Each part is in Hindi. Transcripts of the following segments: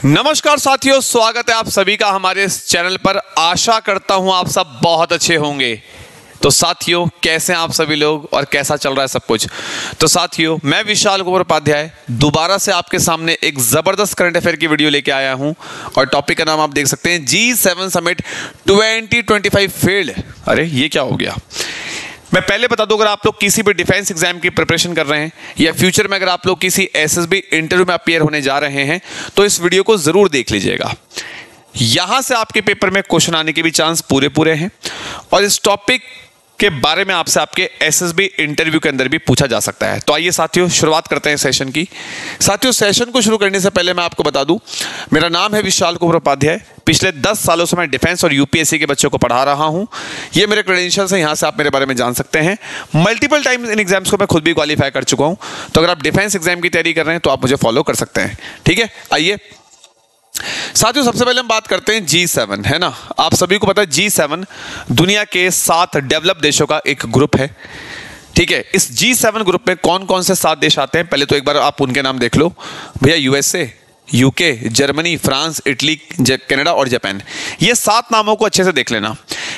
नमस्कार साथियों, स्वागत है आप सभी का हमारे इस चैनल पर। आशा करता हूं आप सब बहुत अच्छे होंगे। तो साथियों, कैसे हैं आप सभी लोग और कैसा चल रहा है सब कुछ? तो साथियों, मैं विशाल कुमार उपाध्याय दोबारा से आपके सामने एक जबरदस्त करंट अफेयर की वीडियो लेके आया हूं और टॉपिक का नाम आप देख सकते हैं, G7 समिट 2025 फेल्ड। अरे ये क्या हो गया? मैं पहले बता दूं, अगर आप लोग किसी भी डिफेंस एग्जाम की प्रिपरेशन कर रहे हैं या फ्यूचर में अगर आप लोग किसी एसएसबी इंटरव्यू में अपीयर होने जा रहे हैं तो इस वीडियो को जरूर देख लीजिएगा। यहां से आपके पेपर में क्वेश्चन आने के भी चांस पूरे हैं और इस टॉपिक के बारे में आपसे आपके एसएसबी इंटरव्यू के अंदर भी पूछा जा सकता है। तो आइए साथियों, शुरुआत करते हैं सेशन की। साथियों, सेशन को शुरू करने से पहले मैं आपको बता दूं, मेरा नाम है विशाल कुमार उपाध्याय। पिछले 10 सालों से मैं डिफेंस और यूपीएससी के बच्चों को पढ़ा रहा हूं। ये मेरे क्रेडेंशियल्स हैं, यहां से आप मेरे बारे में जान सकते हैं। मल्टीपल टाइम्स इन एग्जाम्स को मैं खुद भी क्वालिफाई कर चुका हूं। तो अगर आप डिफेंस एग्जाम की तैयारी कर रहे हैं तो आप मुझे फॉलो कर सकते हैं। ठीक है, आइए साथियों, सबसे पहले हम बात करते हैं G7, है ना। आप सभी को पता है G7 दुनिया के 7 डेवलप देशों का एक ग्रुप है। ठीक है, इस G7 ग्रुप में कौन कौन से 7 देश आते हैं, पहले तो एक बार आप उनके नाम देख लो भैया। USA, UK, Germany, France, Italy, Canada और जापान। ये 7 नामों को अच्छे से देख लेना।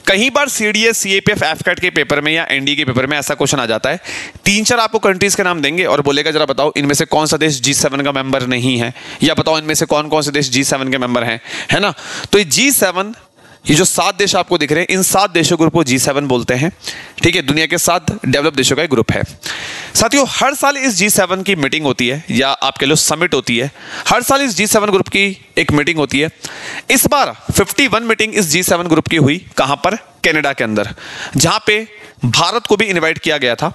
कई बार सीडीएस, सीएपीएफ, एफकैट के पेपर में या एनडी के पेपर में ऐसा क्वेश्चन आ जाता है, 3-4 आपको कंट्रीज के नाम देंगे और बोलेगा जरा बताओ इनमें से कौन सा देश G7 का मेंबर नहीं है, या बताओ इनमें से कौन कौन से देश G7 के मेंबर हैं, है ना। तो ये G7, ये जो 7 देश आपको दिख रहे हैं, इन 7 देशों ग्रुप को G7 बोलते हैं। ठीक है, दुनिया के 7 डेवलप देशों का एक ग्रुप है। साथियों, हर साल इस G7 की मीटिंग होती है या आप कह लो समिट होती है। हर साल इस G7 ग्रुप की एक मीटिंग होती है। इस बार 51 मीटिंग इस G7 ग्रुप की हुई। कहां पर? कनाडा के अंदर, जहां पे भारत को भी इनवाइट किया गया था।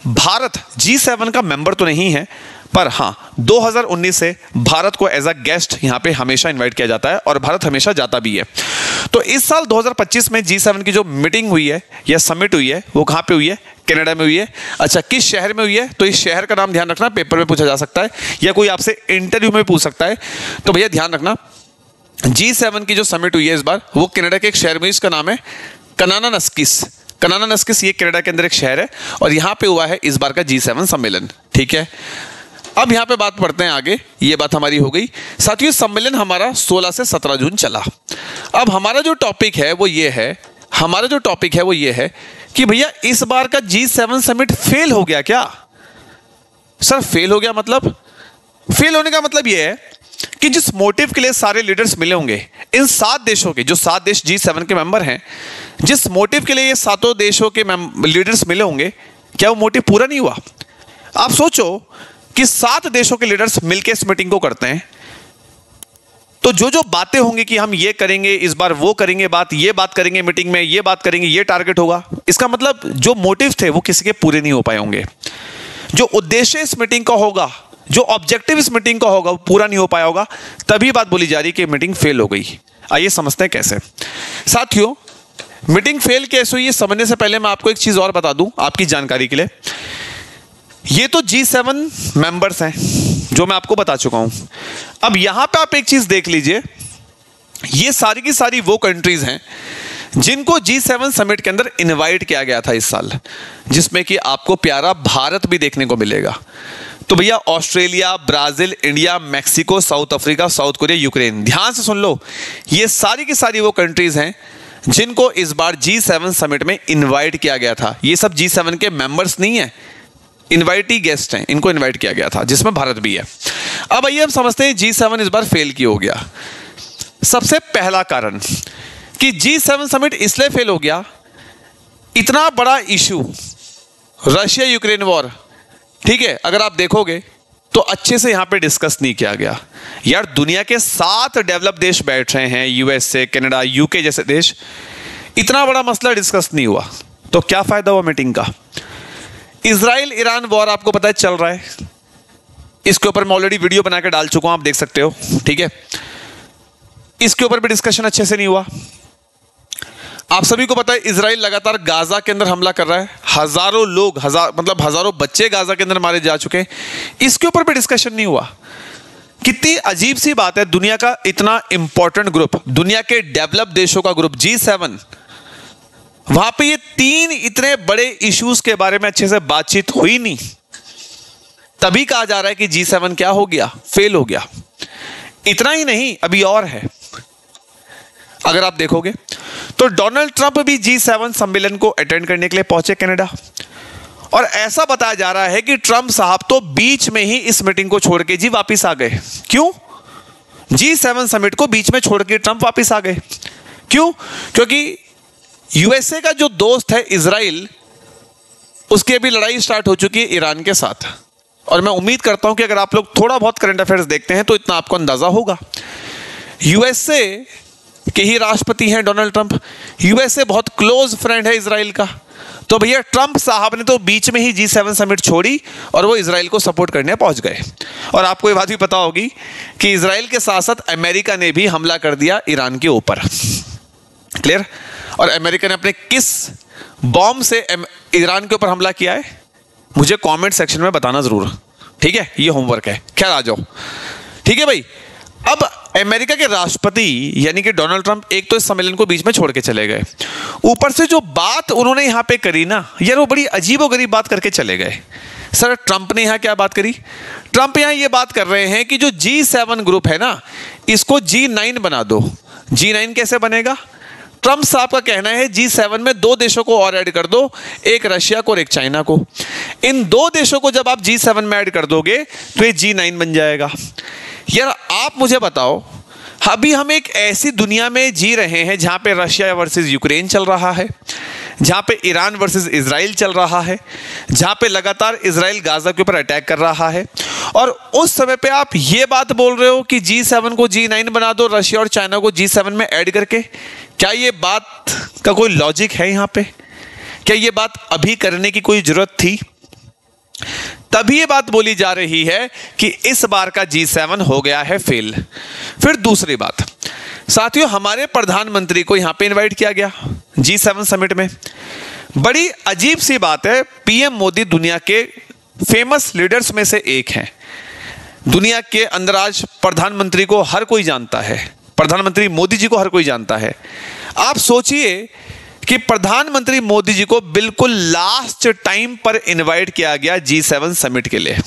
भारत G7 का मेंबर तो नहीं है, पर हां 2019 से भारत को एज अ गेस्ट यहां पे हमेशा इनवाइट किया जाता है और भारत हमेशा जाता भी है। तो इस साल 2025 में G7 की जो मीटिंग हुई है या समिट हुई है, वो कहां पे हुई है? कनाडा में हुई है। अच्छा, किस शहर में हुई है? तो इस शहर का नाम ध्यान रखना, पेपर में पूछा जा सकता है या कोई आपसे इंटरव्यू में पूछ सकता है। तो भैया ध्यान रखना, G7 की जो समिट हुई है इस बार, वो कनाडा के एक शहर में, इसका नाम है कनानानस्किस। कनानानस्किस ये कनाडा के अंदर एक शहर है और यहां पे हुआ है इस बार का G7 सम्मेलन। ठीक है, अब यहां पे बात पढ़ते हैं आगे। ये बात हमारी हो गई। साथियों, सम्मेलन हमारा 16 से 17 जून चला। अब हमारा जो टॉपिक है वो ये है कि भैया इस बार का G7 समिट फेल हो गया क्या? सर फेल हो गया मतलब? फेल होने का मतलब ये है कि जिस मोटिव के लिए सारे लीडर्स मिले होंगे, इन 7 देशों के, जो 7 देश G7 के मेंबर हैं, जिस मोटिव के लिए ये 7 देशों के लीडर्स मिले होंगे, क्या वो मोटिव पूरा नहीं हुआ? आप सोचो कि 7 देशों के लीडर्स मिलकर इस मीटिंग को करते हैं, तो जो जो बातें होंगी कि हम ये करेंगे, इस बार वो करेंगे, ये बात करेंगे मीटिंग में, ये बात करेंगे, ये टारगेट होगा, इसका मतलब जो मोटिव थे वो किसी के पूरे नहीं हो पाए होंगे। जो उद्देश्य इस मीटिंग का होगा, जो ऑब्जेक्टिव इस मीटिंग का होगा, वो पूरा नहीं हो पाया होगा, तभी बात बोली जा रही कि मीटिंग फेल हो गई। आइए समझते हैं कैसे। साथियों, मीटिंग फेल कैसे हुई ये समझने से पहले मैं आपको एक चीज और बता दूं आपकी जानकारी के लिए। ये तो G7 मेंबर्स हैं जो मैं आपको बता चुका हूं। अब यहां पे आप एक चीज देख लीजिए, ये सारी की सारी वो कंट्रीज हैं जिनको G7 समिट के अंदर इनवाइट किया गया था इस साल, जिसमें कि आपको प्यारा भारत भी देखने को मिलेगा। तो भैया Australia, Brazil, India, Mexico, south Africa, south Korea, Ukraine, ध्यान से सुन लो, ये सारी की सारी वो कंट्रीज हैं जिनको इस बार G7 समिट में इनवाइट किया गया था। ये सब G7 के मेंबर्स नहीं है, इनवाइटी गेस्ट हैं, इनको इनवाइट किया गया था, जिसमें भारत भी है। अब आइए हम समझते हैं G7 इस बार फेल क्यों हो गया। सबसे पहला कारण कि G7 समिट इसलिए फेल हो गया, इतना बड़ा इशू रशिया यूक्रेन वॉर, ठीक है, अगर आप देखोगे तो अच्छे से यहां पे डिस्कस नहीं किया गया। यार दुनिया के 7 डेवलप देश बैठ रहे हैं, यूएसए, कनाडा, यूके जैसे देश, इतना बड़ा मसला डिस्कस नहीं हुआ, तो क्या फायदा हुआ मीटिंग का? इजराइल ईरान वॉर आपको पता है चल रहा है, इसके ऊपर मैं ऑलरेडी वीडियो बना के डाल चुका हूं, आप देख सकते हो। ठीक है, इसके ऊपर भी डिस्कशन अच्छे से नहीं हुआ। आप सभी को पता है इजराइल लगातार गाजा के अंदर हमला कर रहा है, हजारों लोग, हजारों बच्चे गाजा के अंदर मारे जा चुके हैं, इसके ऊपर भी डिस्कशन नहीं हुआ। कितनी अजीब सी बात है, दुनिया का इतना इंपॉर्टेंट ग्रुप, दुनिया के डेवलप देशों का ग्रुप G7, वहां पे ये 3 इतने बड़े इश्यूज के बारे में अच्छे से बातचीत हुई नहीं, तभी कहा जा रहा है कि G7 क्या हो गया? फेल हो गया। इतना ही नहीं, अभी और है। अगर आप देखोगे तो डोनाल्ड ट्रंप भी G7 सम्मेलन को अटेंड करने के लिए पहुंचे कनाडा, और ऐसा बताया जा रहा है कि ट्रंप साहब तो बीच में ही इस मीटिंग को छोड़ के जी वापिस आ गए। क्यों? G7 समिट को बीच में छोड़ के ट्रंप वापिस आ गए। क्यों? क्योंकि यूएसए का जो दोस्त है इजराइल, उसकी अभी लड़ाई स्टार्ट हो चुकी है ईरान के साथ, और मैं उम्मीद करता हूं कि अगर आप लोग थोड़ा बहुत करंट अफेयर्स देखते हैं तो इतना आपको अंदाजा होगा। यूएसए के ही राष्ट्रपति हैं डोनाल्ड ट्रंप, यूएसए बहुत क्लोज फ्रेंड है इजराइल का। तो भैया ट्रंप साहब ने तो बीच में ही G7 समिट छोड़ी और वो इजराइल को सपोर्ट करने पहुंच गए। और आपको ये बात भी पता होगी कि इजराइल के साथ साथ अमेरिका ने भी हमला कर दिया ईरान के ऊपर। क्लियर? और अमेरिका ने अपने किस बॉम्ब से ईरान के ऊपर हमला किया है मुझे कमेंट सेक्शन में बताना जरूर, ठीक है? ये होमवर्क है। खैर आ जाओ, ठीक है भाई। अब अमेरिका के राष्ट्रपति यानी कि डोनाल्ड ट्रंप एक तो इस सम्मेलन को बीच में छोड़ के चले गए, ऊपर से जो बात उन्होंने यहां पे करी ना यार, वो बड़ी अजीबोगरीब बात करके चले गए। सर ट्रंप ने यहां क्या बात करी? ट्रंप यहां ये बात कर रहे हैं कि जो G7 ग्रुप है ना, इसको G9 बना दो। G9 कैसे बनेगा? ट्रंप साहब का कहना है G7 में 2 देशों को और ऐड कर दो, एक रशिया को और एक चाइना को। इन 2 देशों को जब आप G7 में ऐड कर दोगे तो ये G9 बन जाएगा। यार आप मुझे बताओ, अभी हम एक ऐसी दुनिया में जी रहे हैं जहां पे रशिया वर्सेस यूक्रेन चल रहा है, जहां पे ईरान वर्सेस इजराइल चल रहा है, जहां पे लगातार इजराइल गाजा के ऊपर अटैक कर रहा है, और उस समय पे आप ये बात बोल रहे हो कि G7 को G9 बना दो, रशिया और चाइना को G7 में ऐड करके। क्या ये बात का कोई लॉजिक है यहां पे? क्या ये बात अभी करने की कोई जरूरत थी? तभी ये बात बोली जा रही है कि इस बार का G7 हो गया है फेल। फिर दूसरी बात, साथियों हमारे प्रधानमंत्री को यहां पे इनवाइट किया गया G7 समिट में। बड़ी अजीब सी बात है, पीएम मोदी दुनिया के फेमस लीडर्स में से एक हैं। दुनिया के अंदर आज प्रधानमंत्री को हर कोई जानता है, प्रधानमंत्री मोदी जी को हर कोई जानता है। आप सोचिए कि प्रधानमंत्री मोदी जी को बिल्कुल लास्ट टाइम पर इनवाइट किया गया G7 समिट के लिए।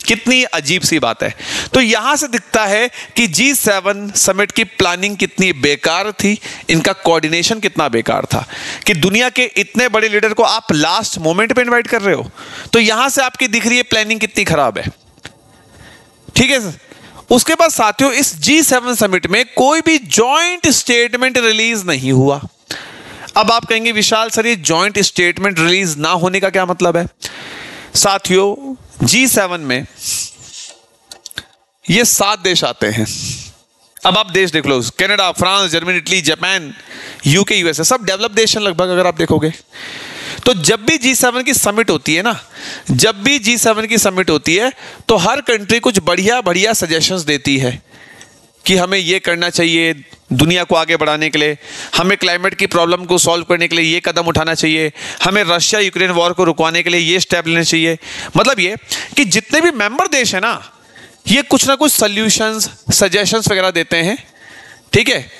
कितनी अजीब सी बात है। तो यहां से दिखता है कि G7 समिट की प्लानिंग कितनी बेकार थी, इनका कोऑर्डिनेशन कितना बेकार था कि दुनिया के इतने बड़े लीडर को आप लास्ट मोमेंट पे इनवाइट कर रहे हो। तो यहां से आपकी दिख रही है प्लानिंग कितनी खराब है, ठीक है सर। उसके बाद साथियों इस G7 समिट में कोई भी जॉइंट स्टेटमेंट रिलीज नहीं हुआ। अब आप कहेंगे विशाल सर ये जॉइंट स्टेटमेंट रिलीज ना होने का क्या मतलब है? साथियों G7 में ये 7 देश आते हैं। अब आप देश देख लो, Canada, France, Germany, Italy, Japan, UK, USA, सब डेवलप देश हैं लगभग। अगर आप देखोगे तो जब भी G7 की समिट होती है ना, जब भी G7 की समिट होती है तो हर कंट्री कुछ बढ़िया बढ़िया सजेशंस देती है कि हमें ये करना चाहिए दुनिया को आगे बढ़ाने के लिए, हमें क्लाइमेट की प्रॉब्लम को सॉल्व करने के लिए ये कदम उठाना चाहिए, हमें रशिया यूक्रेन वॉर को रुकवाने के लिए ये स्टेप लेने चाहिए। मतलब ये कि जितने भी मेंबर देश हैं ना, ये कुछ ना कुछ सॉल्यूशंस, सजेशंस वगैरह देते हैं, ठीक है,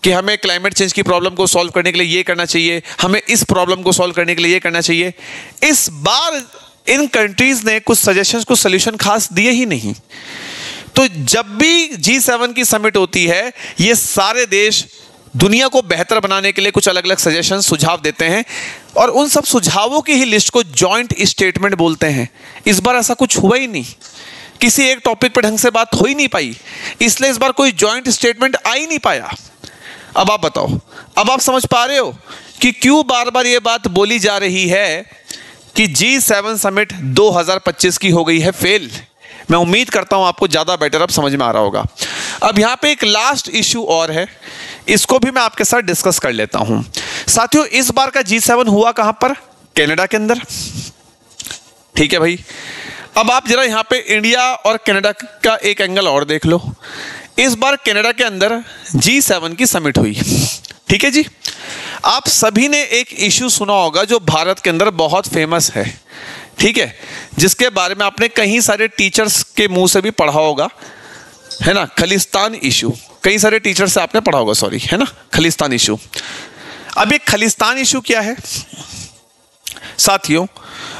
कि हमें क्लाइमेट चेंज की प्रॉब्लम को सॉल्व करने के लिए ये करना चाहिए, हमें इस प्रॉब्लम को सॉल्व करने के लिए ये करना चाहिए। इस बार इन कंट्रीज ने कुछ सजेशंस, कुछ सोल्यूशन खास दिए ही नहीं। तो जब भी G7 की समिट होती है, ये सारे देश दुनिया को बेहतर बनाने के लिए कुछ अलग अलग सजेशन, सुझाव देते हैं, और उन सब सुझावों की ही लिस्ट को जॉइंट स्टेटमेंट बोलते हैं। इस बार ऐसा कुछ हुआ ही नहीं, किसी एक टॉपिक पर ढंग से बात हो ही नहीं पाई, इसलिए इस बार कोई जॉइंट स्टेटमेंट आ ही नहीं पाया। अब आप बताओ, अब आप समझ पा रहे हो कि क्यों बार बार ये बात बोली जा रही है कि G7 समिट 2025 की हो गई है फेल। मैं उम्मीद करता हूं आपको ज्यादा बेटर अब समझ में आ रहा होगा। अब यहां पे एक लास्ट इश्यू और है, इसको भी मैं आपके साथ डिस्कस कर लेता हूं। साथियों इस बार का G7 हुआ कहां पर? कनाडा के अंदर, ठीक है भाई। अब आप जरा यहां पे इंडिया और कनाडा का एक एंगल और देख लो। इस बार कनाडा के अंदर G7 की समिट हुई, ठीक है जी। आप सभी ने एक इश्यू सुना होगा जो भारत के अंदर बहुत फेमस है, ठीक है, जिसके बारे में आपने कई सारे टीचर्स के मुंह से भी पढ़ा होगा, है ना, खालिस्तान इशू। कई सारे टीचर से आपने पढ़ा होगा, सॉरी, है ना, खालिस्तान इशू। अब ये खालिस्तान इशू क्या है साथियों?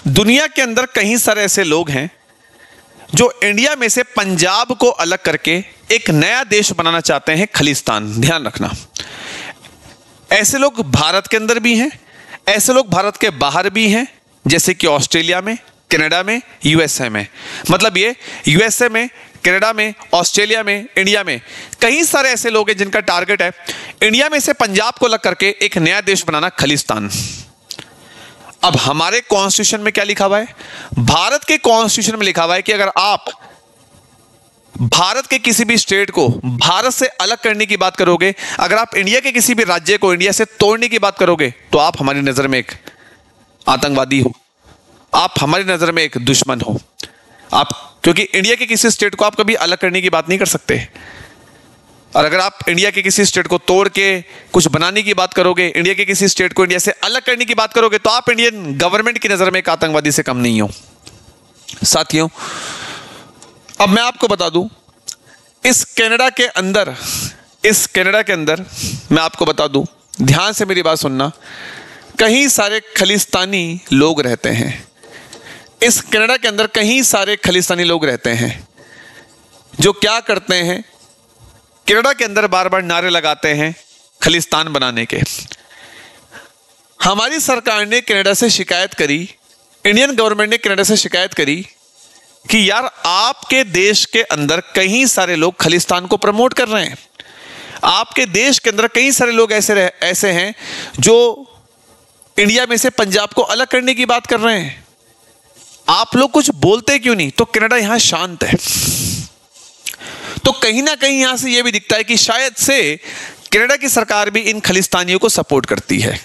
दुनिया के अंदर कई सारे ऐसे लोग हैं जो इंडिया में से पंजाब को अलग करके एक नया देश बनाना चाहते हैं, खलिस्तान। ध्यान रखना, ऐसे लोग भारत के अंदर भी हैं, ऐसे लोग भारत के बाहर भी हैं, जैसे कि ऑस्ट्रेलिया में, कनाडा में, यूएसए में। मतलब ये यूएसए में, कनाडा में, ऑस्ट्रेलिया में, इंडिया में कई सारे ऐसे लोग हैं जिनका टारगेट है इंडिया में से पंजाब को अलग करके एक नया देश बनाना, खलिस्तान। अब हमारे कॉन्स्टिट्यूशन में क्या लिखा हुआ है? भारत के कॉन्स्टिट्यूशन में लिखा हुआ है कि अगर आप भारत के किसी भी स्टेट को भारत से अलग करने की बात करोगे, अगर आप इंडिया के किसी भी राज्य को इंडिया से तोड़ने की बात करोगे, तो आप हमारी नजर में एक आतंकवादी हो, आप हमारी नजर में एक दुश्मन हो। आप, क्योंकि इंडिया के किसी स्टेट को आप कभी अलग करने की बात नहीं कर सकते। और अगर आप इंडिया के किसी स्टेट को तोड़ के कुछ बनाने की बात करोगे, इंडिया के किसी स्टेट को इंडिया से अलग करने की बात करोगे, तो आप इंडियन गवर्नमेंट की नजर में एक आतंकवादी से कम नहीं हो। साथियों, अब मैं आपको बता दूं, इस कनाडा के अंदर मैं आपको बता दूं, ध्यान से मेरी बात सुनना, कई सारे खलिस्तानी लोग रहते हैं। इस कनाडा के अंदर कई सारे खलिस्तानी लोग रहते हैं जो क्या करते हैं, कनाडा के अंदर बार बार नारे लगाते हैं खलिस्तान बनाने के। हमारी सरकार ने कनाडा से शिकायत करी, इंडियन गवर्नमेंट ने कनाडा से शिकायत करी कि यार आपके देश के अंदर कई सारे लोग खलिस्तान को प्रमोट कर रहे हैं, आपके देश के अंदर कई सारे लोग ऐसे हैं जो इंडिया में से पंजाब को अलग करने की बात कर रहे हैं, आप लोग कुछ बोलते क्यों नहीं? तो कनाडा यहां शांत है। तो कहीं ना कहीं यहां से यह भी दिखता है कि शायद से कनाडा की सरकार भी इन खलिस्तानियों को सपोर्ट करती है।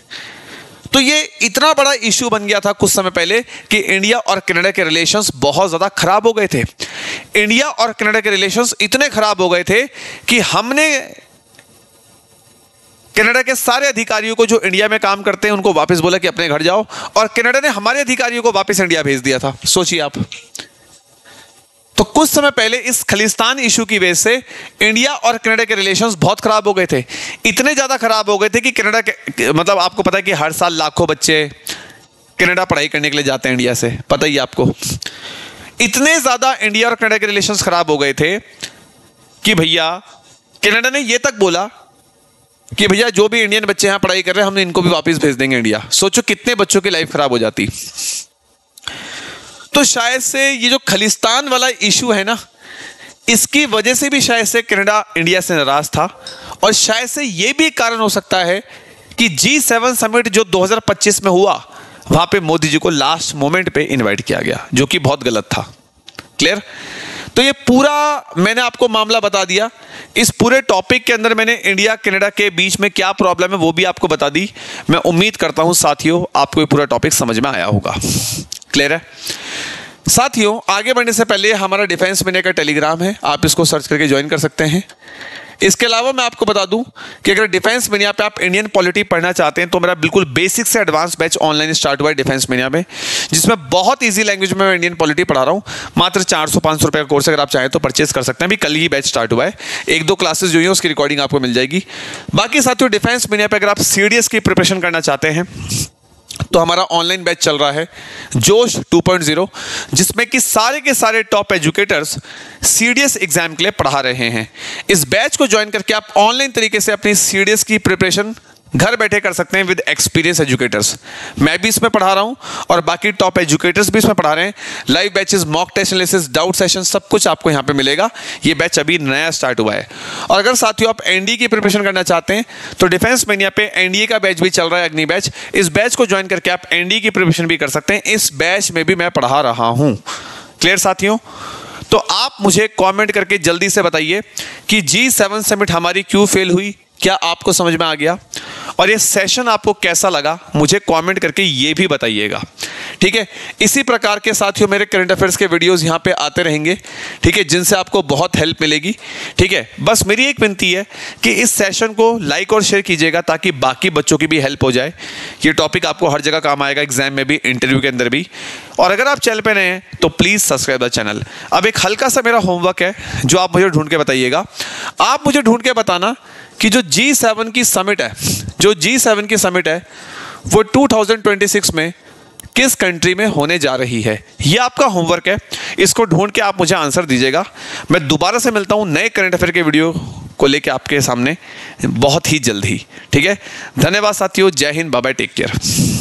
तो ये इतना बड़ा इश्यू बन गया था कुछ समय पहले कि इंडिया और कनाडा के रिलेशंस बहुत ज्यादा खराब हो गए थे। इंडिया और कनाडा के रिलेशंस इतने खराब हो गए थे कि हमने कनाडा के सारे अधिकारियों को जो इंडिया में काम करते हैं उनको वापस बोला कि अपने घर जाओ, और कनाडा ने हमारे अधिकारियों को वापस इंडिया भेज दिया था। सोचिए आप। तो कुछ समय पहले इस खलिस्तान इशू की वजह से इंडिया और कनाडा के रिलेशंस बहुत खराब हो गए थे। इतने ज्यादा खराब हो गए थे कि कनाडा के, मतलब आपको पता है कि हर साल लाखों बच्चे कनाडा पढ़ाई करने के लिए जाते हैं इंडिया से, पता ही आपको। इतने ज्यादा इंडिया और कनाडा के रिलेशंस खराब हो गए थे कि भैया कनाडा ने यह तक बोला कि भैया जो भी इंडियन बच्चे यहां पढ़ाई कर रहे हैं हम इनको भी वापस भेज देंगे इंडिया। सोचो कितने बच्चों की लाइफ खराब हो जाती। तो शायद से ये जो खलिस्तान वाला इशू है ना, इसकी वजह से भी शायद से कनाडा इंडिया से नाराज था, और शायद से ये भी कारण हो सकता है कि G7 समिट जो 2025 में हुआ, वहां पे मोदी जी को लास्ट मोमेंट पे इनवाइट किया गया, जो कि बहुत गलत था। क्लियर? तो ये पूरा मैंने आपको मामला बता दिया। इस पूरे टॉपिक के अंदर मैंने इंडिया कनाडा के बीच में क्या प्रॉब्लम है वो भी आपको बता दी। मैं उम्मीद करता हूं साथियों आपको ये पूरा टॉपिक समझ में आया होगा। क्लियर है? साथियों, आगे बढ़ने से पहले हमारा डिफेंस मीडिया का टेलीग्राम है, आप इसको सर्च करके ज्वाइन कर सकते हैं। इसके अलावा मैं आपको बता दूं कि अगर डिफेंस मीडिया पे आप इंडियन पॉलिटी पढ़ना चाहते हैं तो मेरा बिल्कुल बेसिक से एडवांस बैच ऑनलाइन स्टार्ट हुआ है डिफेंस मीडिया में, जिसमें बहुत इजी लैंग्वेज में मैं इंडियन पॉलिटी पढ़ा रहा हूं। मात्र 400-500 रुपये का कोर्स, अगर आप चाहें तो परचेज कर सकते हैं। अभी कल ही बैच स्टार्ट हुआ है, 1-2 क्लासेस जो है उसकी रिकॉर्डिंग आपको मिल जाएगी। बाकी साथियों, डिफेंस मीडिया पर अगर आप सीडीएस की प्रिपरेशन करना चाहते हैं तो हमारा ऑनलाइन बैच चल रहा है जोश 2.0, जिसमें कि सारे के सारे टॉप एजुकेटर्स सीडीएस एग्जाम के लिए पढ़ा रहे हैं। इस बैच को ज्वाइन करके आप ऑनलाइन तरीके से अपनी सीडीएस की प्रिपरेशन घर बैठे कर सकते हैं विद एक्सपीरियंस एजुकेटर्स। मैं भी इसमें पढ़ा रहा हूं और बाकी टॉप एजुकेटर्स भी इसमें पढ़ा रहे हैं। Live batches, mock test analysis, doubt session, सब कुछ आपको यहां पे मिलेगा। ये बैच अभी नया स्टार्ट हुआ है। और अगर साथियों आप एनडीए की प्रिपरेशन करना चाहते हैं तो डिफेंस मीडिया पे एनडीए का बैच भी चल रहा है, अग्नि बैच। इस बैच को ज्वाइन करके आप एनडीए की प्रिपरेशन भी कर सकते हैं। इस बैच में भी मैं पढ़ा रहा हूं। क्लियर साथियों? तो आप मुझे कॉमेंट करके जल्दी से बताइए कि G7 समिट हमारी क्यों फेल हुई, क्या आपको समझ में आ गया, और ये सेशन आपको कैसा लगा मुझे कमेंट करके ये भी बताइएगा। ठीक है? इसी प्रकार के साथियों मेरे करंट अफेयर्स के वीडियोस यहाँ पे आते रहेंगे, ठीक है, जिनसे आपको बहुत हेल्प मिलेगी। ठीक है? बस मेरी एक विनती है कि इस सेशन को लाइक और शेयर कीजिएगा ताकि बाकी बच्चों की भी हेल्प हो जाए। ये टॉपिक आपको हर जगह काम आएगा, एग्जाम में भी, इंटरव्यू के अंदर भी। और अगर आप चैनल पे नए हैं तो प्लीज़ सब्सक्राइब द चैनल। अब एक हल्का सा मेरा होमवर्क है जो आप मुझे ढूंढ के बताइएगा। आप मुझे ढूंढ के बताना कि जो G7 की समिट है, वो 2026 में किस कंट्री में होने जा रही है? यह आपका होमवर्क है, इसको ढूंढ के आप मुझे आंसर दीजिएगा। मैं दोबारा से मिलता हूं नए करंट अफेयर के वीडियो को लेके आपके सामने बहुत ही जल्द ही। ठीक है, धन्यवाद साथियों, जय Hind, bye bye, take care.